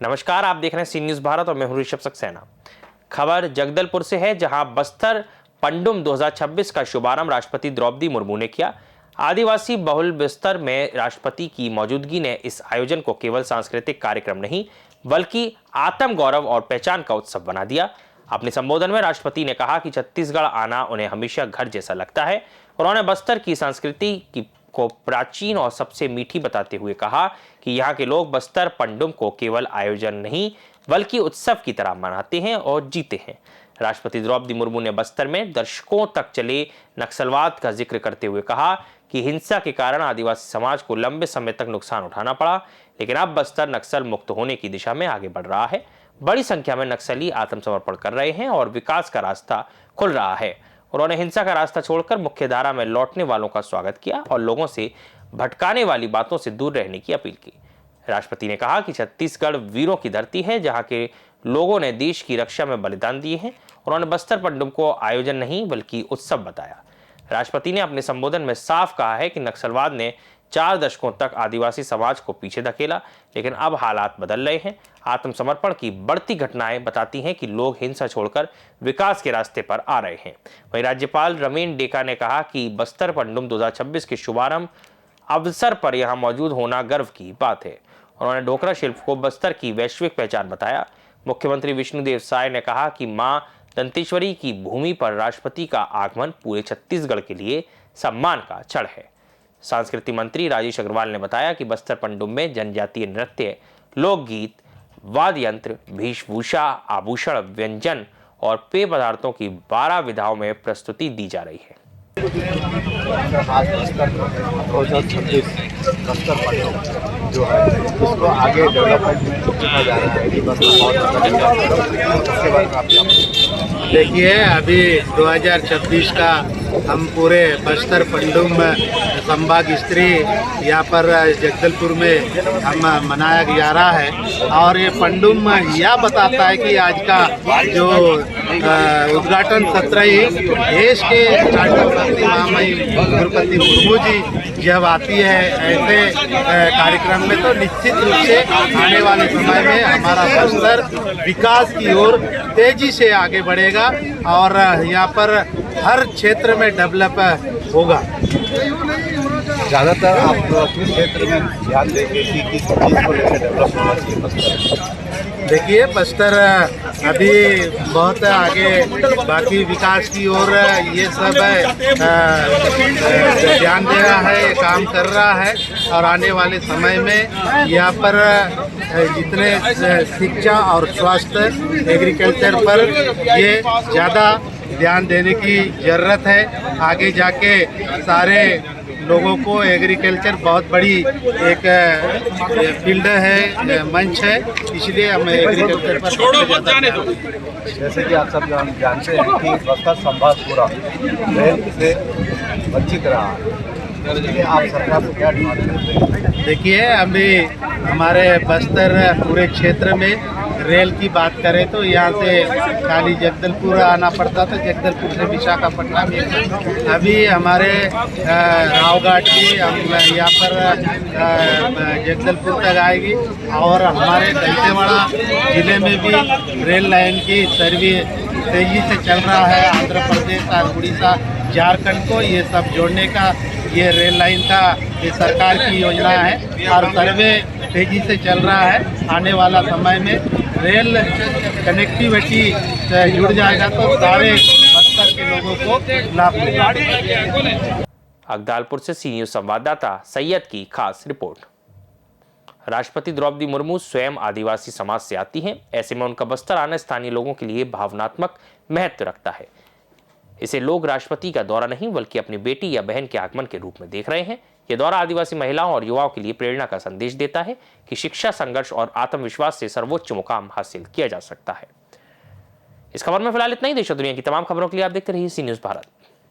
नमस्कार, आप देख रहे हैं सी न्यूज़ भारत और मैं हूं ऋषभ सक्सेना। खबर जगदलपुर से है, जहां बस्तर पंडुम 2026 का शुभारंभ राष्ट्रपति द्रौपदी मुर्मू ने किया। आदिवासी बहुल बस्तर में राष्ट्रपति की मौजूदगी ने इस आयोजन को केवल सांस्कृतिक कार्यक्रम नहीं बल्कि आत्म गौरव और पहचान का उत्सव बना दिया। अपने संबोधन में राष्ट्रपति ने कहा कि छत्तीसगढ़ आना उन्हें हमेशा घर जैसा लगता है। उन्होंने बस्तर की संस्कृति को प्राचीन और सबसे मीठी बताते हुए कहा कि यहाँ के लोग बस्तर पंडुम को केवल आयोजन नहीं बल्कि उत्सव की तरह मनाते हैं और जीते हैं। राष्ट्रपति द्रौपदी मुर्मू ने बस्तर में दशकों तक चले नक्सलवाद का जिक्र करते हुए कहा कि हिंसा के कारण आदिवासी समाज को लंबे समय तक नुकसान उठाना पड़ा, लेकिन अब बस्तर नक्सल मुक्त होने की दिशा में आगे बढ़ रहा है। बड़ी संख्या में नक्सली आत्मसमर्पण कर रहे हैं और विकास का रास्ता खुल रहा है। उन्होंने हिंसा का रास्ता छोड़कर मुख्यधारा में लौटने वालों का स्वागत किया और लोगों से भटकाने वाली बातों से दूर रहने की अपील की। राष्ट्रपति ने कहा कि छत्तीसगढ़ वीरों की धरती है, जहां के लोगों ने देश की रक्षा में बलिदान दिए हैं। उन्होंने बस्तर पंडुम को आयोजन नहीं बल्कि उत्सव बताया। राष्ट्रपति ने अपने संबोधन में साफ कहा है कि नक्सलवाद ने 4 दशकों तक आदिवासी समाज को पीछे धकेला, लेकिन अब हालात बदल रहे हैं। आत्मसमर्पण की बढ़ती घटनाएं बताती हैं कि लोग हिंसा छोड़कर विकास के रास्ते पर आ रहे हैं। वहीं राज्यपाल रमेन डेका ने कहा कि बस्तर पंडुम 2026 के शुभारंभ अवसर पर यहां मौजूद होना गर्व की बात है। उन्होंने ढोकरा शिल्प को बस्तर की वैश्विक पहचान बताया। मुख्यमंत्री विष्णुदेव साय ने कहा कि मां दंतेश्वरी की भूमि पर राष्ट्रपति का आगमन पूरे छत्तीसगढ़ के लिए सम्मान का क्षण है। सांस्कृतिक मंत्री राजेश अग्रवाल ने बताया कि बस्तर पंडुम में जनजातीय नृत्य, लोकगीत, वाद्य यंत्र, वेशभूषा, आभूषण, व्यंजन और पेय पदार्थों की 12 विधाओं में प्रस्तुति दी जा रही है। आज बस्तर 2026 बस्तर पंडुम जो है इसको आगे डेवलपमेंट किया जा रहा है। उसके बाद आप देखिए, अभी 2026 का हम पूरे बस्तर पंडुम संभाग स्तरीय यहाँ पर जगदलपुर में हम मनाया जा रहा है। और ये पंडुम यह बताता है कि आज का जो उद्घाटन सत्र ही देश के राष्ट्रपति महामहिम द्रौपदी मुर्मू जी जब आती है ऐसे कार्यक्रम में, तो निश्चित रूप से आने वाले समय में हमारा बस्तर विकास की ओर तेजी से आगे बढ़ेगा और यहाँ पर हर क्षेत्र में डेवलप होगा। ज़्यादातर आप किस क्षेत्र में ध्यान देंगे कि किस चीज़ को लेकर डेवलप होना चाहिए बस्तर? देखिए, बस्तर अभी बहुत आगे बाकी विकास की ओर ये सब ध्यान दे रहा है, काम कर रहा है। और आने वाले समय में यहाँ पर जितने शिक्षा और स्वास्थ्य, एग्रीकल्चर पर ये ज़्यादा ध्यान देने की ज़रूरत है। आगे जाके सारे लोगों को एग्रीकल्चर बहुत बड़ी एक फील्ड है, मंच है, इसलिए हम एग्रीकल्चर पर ज़्यादा। जैसे कि आप सब जानते हैं कि बस्तर संभाग पूरा रेल से वंचित रहा है, आप सरकार से क्या डिमांड करते हैं? देखिए, अभी हमारे बस्तर पूरे क्षेत्र में रेल की बात करें तो यहाँ से खाली जगदलपुर आना पड़ता था, जगदलपुर से विशाखापट्टनम। अभी हमारे रावघाट भी हम यहाँ पर जगदलपुर तक आएगी और हमारे दंतेवाड़ा जिले में भी रेल लाइन की सर्विस तेजी से चल रहा है। आंध्र प्रदेश और उड़ीसा, झारखंड को ये सब जोड़ने का ये रेल लाइन का ये सरकार की योजना है और सर्वे तेजी से चल रहा है। आने वाला समय में रेल कनेक्टिविटी जुड़ जाएगा तो सारे बस्तर के लोगों को लाभ मिलेगा। अगदालपुर से सी न्यूज़ संवाददाता सैयद की खास रिपोर्ट। राष्ट्रपति द्रौपदी मुर्मू स्वयं आदिवासी समाज से आती हैं। ऐसे में उनका बस्तर आना स्थानीय लोगों के लिए भावनात्मक महत्व रखता है। इसे लोग राष्ट्रपति का दौरा नहीं बल्कि अपनी बेटी या बहन के आगमन के रूप में देख रहे हैं। यह दौरा आदिवासी महिलाओं और युवाओं के लिए प्रेरणा का संदेश देता है कि शिक्षा, संघर्ष और आत्मविश्वास से सर्वोच्च मुकाम हासिल किया जा सकता है। इस खबर में फिलहाल इतना ही। देश और दुनिया की तमाम खबरों के लिए आप देखते रहिए सी न्यूज़ भारत।